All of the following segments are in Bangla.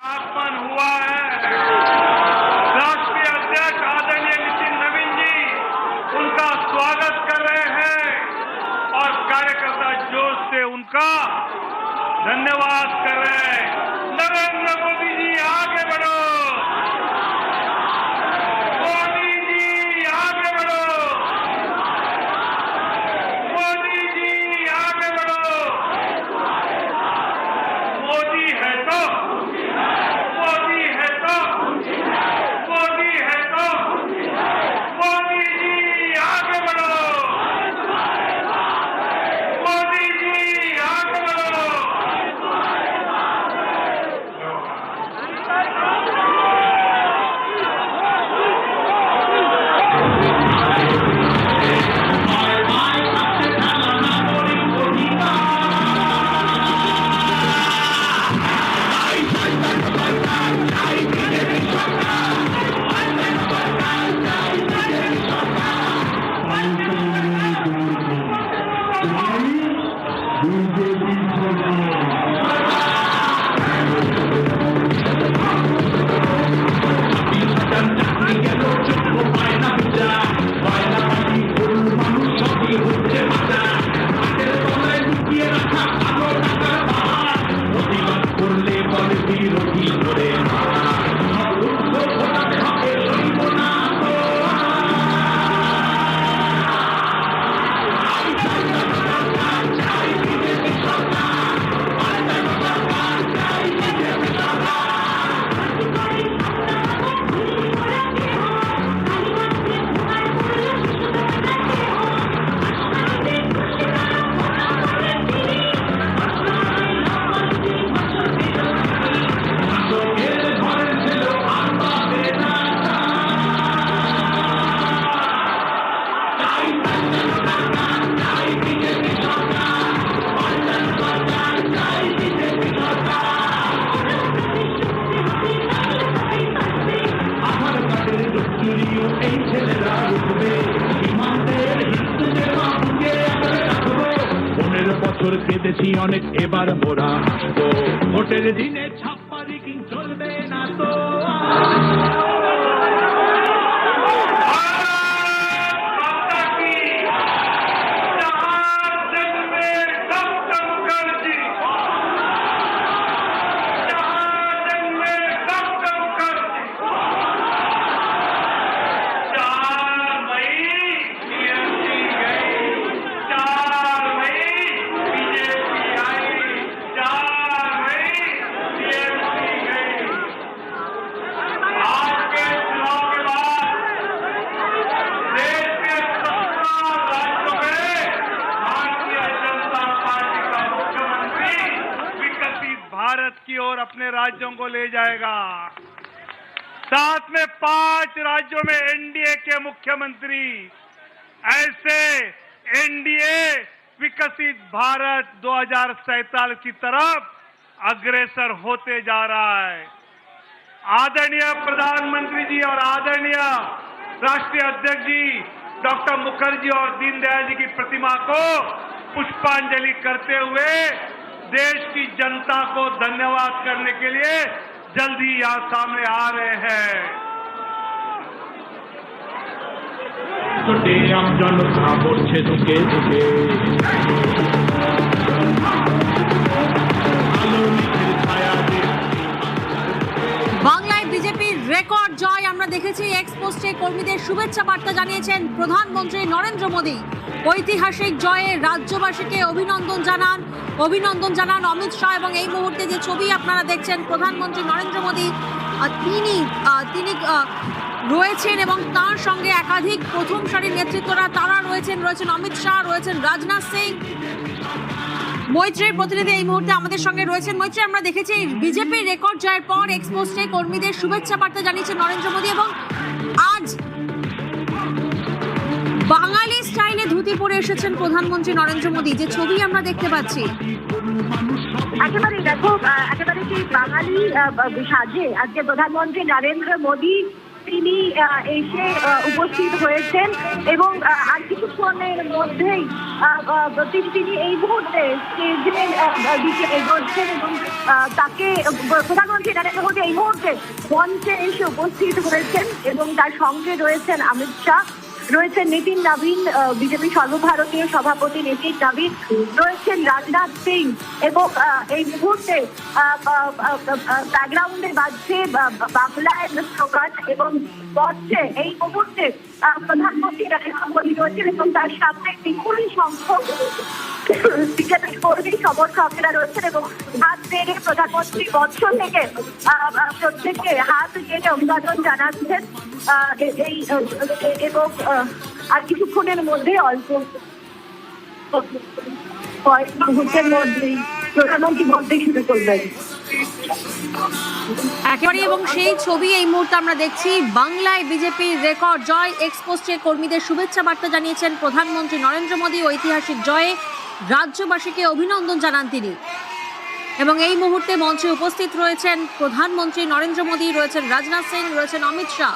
आगमन हुआ है। राष्ट्रीय अध्यक्ष आदरणीय नितिन नवीन जी उनका स्वागत कर रहे हैं और कार्यकर्ता जोश से उनका धन्यवाद कर रहे हैं। नरेंद्र मोदी जी आगे बढ़ो, मोदी जी आगे बढ़ो, मोदी जी आगे बढ़ो। मोदी है तो मोदी है तो मोदी है तो मोदी जी आगे बढ़ो, मोदी जी आगे बढ़ो। কেঁদেছি অনেক এবার মোরা তো ভোটের দিনে ছাপ্পারি কি চলবে না তো। भारत की ओर अपने राज्यों को ले जाएगा। साथ में 5 राज्यों में एनडीए के मुख्यमंत्री, ऐसे एनडीए विकसित भारत 2047 की तरफ अग्रसर होते जा रहा है। आदरणीय प्रधानमंत्री जी और आदरणीय राष्ट्रीय अध्यक्ष जी डॉक्टर मुखर्जी और दीनदयाल जी की प्रतिमा को पुष्पांजलि करते हुए देश की जनता को धन्यवाद करने के लिए जल्द ही यहाँ सामने आ रहे हैं। জনতা পড়ছে ঢুকে ঢুকে বাংলায় বিজেপির রেকর্ড জয় আমরা দেখেছি। এক্সপোস্টে কর্মীদের শুভেচ্ছা বার্তা জানিয়েছেন প্রধানমন্ত্রী নরেন্দ্র মোদী। ঐতিহাসিক জয়ে রাজ্যবাসীকে অভিনন্দন জানান অমিত শাহ। এবং এই মুহূর্তে যে ছবি আপনারা দেখছেন প্রধানমন্ত্রী নরেন্দ্র মোদী তিনি রয়েছেন এবং তার সঙ্গে একাধিক প্রথম সারির নেতৃত্বরা তারা রয়েছেন অমিত শাহ, রয়েছেন রাজনাথ সিং। মৈত্রীর প্রতিনিধি এই মুহূর্তে আমাদের সঙ্গে রয়েছেন। মৈত্রী, আমরা দেখেছি বিজেপির রেকর্ড জয়ের পর এক্সপোস্টে কর্মীদের শুভেচ্ছা বার্তা জানিয়েছেন নরেন্দ্র মোদী এবং আজ বাঙালি স্টাইলে ধুতি পরে এসেছেন প্রধানমন্ত্রী নরেন্দ্র মোদী, যে ছবি আমরা দেখতে পাচ্ছি। একেবারে দেখো, একেবারে সেই বাঙালি সাজে আজকে প্রধানমন্ত্রী নরেন্দ্র মোদী তিনি এসে উপস্থিত হয়েছেন এবং আর কিছুক্ষণের মধ্যেই তিনি এই মুহূর্তে স্টেজের দিকে এগোচ্ছেন এবং তাকে প্রধানমন্ত্রী নরেন্দ্র মোদী এই মুহূর্তে মঞ্চে এসে উপস্থিত হয়েছেন এবং তার সঙ্গে রয়েছেন অমিত শাহ, রয়েছেন নিতিন নবীন, বিজেপি সর্বভারতীয় সভাপতি নিতিন নবীন, রয়েছেন রাজনাথ সিং এবং এই মুহূর্তে ব্যাকগ্রাউন্ডে বাজছে বাংলায় স্লোগান এবং বলছে এই মুহূর্তে প্রধানমন্ত্রী নরেন্দ্র মোদী রয়েছেন এবং তার সামনে বিপুল সংখ্যক বিজেপি কর্মী সমর্থকেরা রয়েছেন এবং হাত নেড়ে প্রধানমন্ত্রী মঞ্চ থেকে প্রত্যেককে হাত নেড়ে অভিবাদন জানাচ্ছেন এই এবং আর কিছুক্ষণের মধ্যে অল্প কয়েক মুহূর্তের মধ্যেই প্রধানমন্ত্রী বলতে শুরু করবেন। একেবারে এবং সেই ছবি এই মুহূর্তে আমরা দেখছি। বাংলায় বিজেপির রেকর্ড জয়, এক্সপোস্টে কর্মীদের শুভেচ্ছা বার্তা জানিয়েছেন প্রধানমন্ত্রী নরেন্দ্র মোদী। ঐতিহাসিক জয়ে রাজ্যবাসীকে অভিনন্দন জানান তিনি এবং এই মুহূর্তে মঞ্চে উপস্থিত রয়েছেন প্রধানমন্ত্রী নরেন্দ্র মোদী, রয়েছেন রাজনাথ সিং, রয়েছেন অমিত শাহ।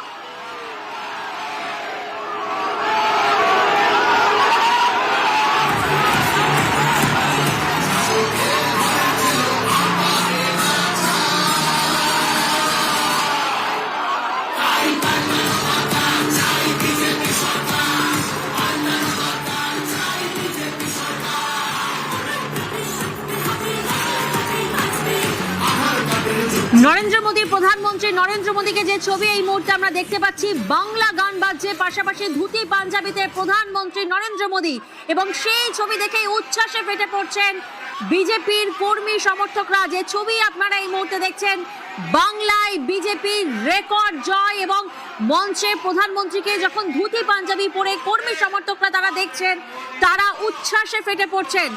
নরেন্দ্র মোদী, প্রধানমন্ত্রী নরেন্দ্র মোদীকে যে ছবি এই মুহূর্তে আমরা দেখতে পাচ্ছি, বাংলা গান বাজছে, পাশাপাশি ধুতি পাঞ্জাবিতে প্রধানমন্ত্রী নরেন্দ্র মোদী এবং সেই ছবি দেখেই উচ্ছ্বাসে ফেটে পড়ছেন বিজেপির কর্মী সমর্থকরা। যে ছবি আপনারা এই মুহূর্তে দেখছেন, বাংলায় বিজেপির রেকর্ড জয় এবং মঞ্চে প্রধানমন্ত্রীকে যখন ধুতি পাঞ্জাবি পরে কর্মী সমর্থকরা তারা দেখছেন, তারা উচ্ছ্বাসে ফেটে পড়ছেন।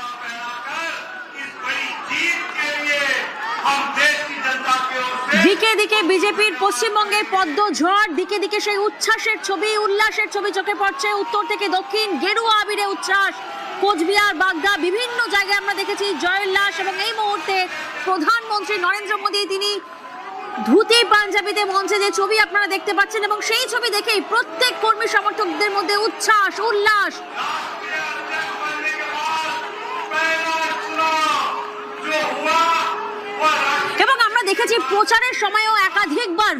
দিকে দিকে বিজেপির পশ্চিমবঙ্গের পদ্ম ঝড়, দিকে দিকে সেই উচ্ছ্বাসের ছবি, উল্লাসের ছবি চোখে পড়ছে। উত্তর থেকে দক্ষিণ গেরুয়া আবিরে উচ্ছ্বাস, কোচবিহার, বাগদা, বিভিন্ন জায়গায় আমরা দেখেছি জয়োল্লাস এবং এই মুহূর্তে প্রধানমন্ত্রী নরেন্দ্র মোদী তিনি ধুতি পাঞ্জাবিতে মঞ্চে যে ছবি আপনারা দেখতে পাচ্ছেন এবং সেই ছবি দেখেই প্রত্যেক কর্মী সমর্থকদের মধ্যে উচ্ছ্বাস, উল্লাস। এবং আমরা দেখেছি প্রচারের সময়ও একাধিকবার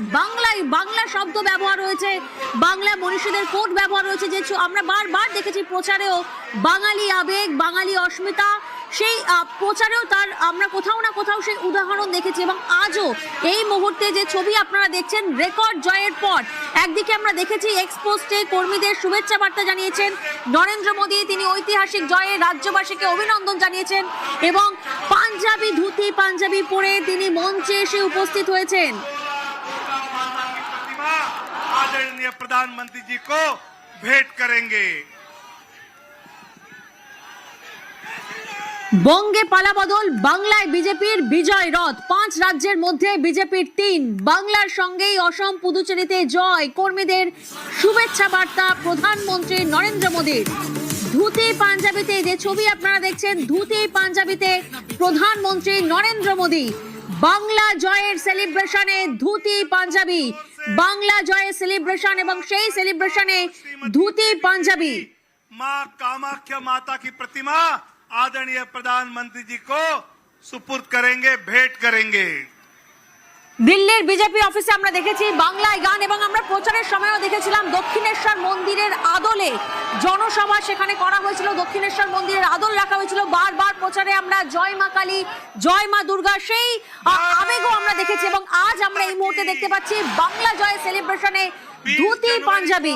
বাংলা শব্দ ব্যবহার হয়েছে, বাংলা মনীষীদের কোড ব্যবহার হয়েছে, যে আমরা বারবার দেখেছি প্রচারেও বাঙালি আবেগ, বাঙালি অস্মিতা, সেই প্রচারেও তার আমরা কোথাও না কোথাও সেই উদাহরণ দেখেছি। এবং আজও এই মুহূর্তে যে ছবি আপনারা দেখছেন, রেকর্ড জয়ের পর একদিকে আমরা দেখেছি এক্সপোস্টে কর্মীদের শুভেচ্ছা বার্তা জানিয়েছেন নরেন্দ্র মোদী, তিনি ঐতিহাসিক জয়ে রাজ্যবাসীকে অভিনন্দন জানিয়েছেন এবং পাঞ্জাবি, ধুতি পাঞ্জাবি পরে তিনি মঞ্চে এসে উপস্থিত হয়েছেন। आदरणीय प्रधानमंत्री जी को भेंट करेंगे। বঙ্গে পালাবদল, বাংলায় বিজেপির বিজয় রথ, 5 রাজ্যের মধ্যে বিজেপির 3, বাংলার সঙ্গেই অসম, পুদুচেরিতে জয়, কর্মীদের শুভেচ্ছা বার্তা প্রধানমন্ত্রী নরেন্দ্র মোদীর। ধুতি পাঞ্জাবিতে যে ছবি আপনারা দেখছেন, ধুতি পাঞ্জাবিতে প্রধানমন্ত্রী নরেন্দ্র মোদী। বাংলা জয়ের সেলিব্রেশনে ধুতি পাঞ্জাবি, বাংলা জয়ের সেলিব্রেশন এবং সেই সেলিব্রেশনে ধুতি পাঞ্জাবি। मां कामाख्या माता की प्रतिमा आदरणीय प्रधानमंत्री जी को सुपुर्द करेंगे, भेंट करेंगे। দিল্লির বিজেপি অফিসে আমরা দেখেছি বাংলায় গান এবং আমরা প্রচারের সময়ও দেখেছিলাম দক্ষিণেশ্বর মন্দিরের আদলে জনসভা সেখানে করা হয়েছিল, দক্ষিণেশ্বর মন্দিরের আদল রাখা হয়েছিল। বারবার প্রচারে আমরা জয় মা কালী, জয় মা দুর্গা, সেই আবেগও আমরা দেখেছি এবং আজ আমরা এই মুহূর্তে দেখতে পাচ্ছি বাংলা জয় সেলিব্রেশনে ধুতি পাঞ্জাবি।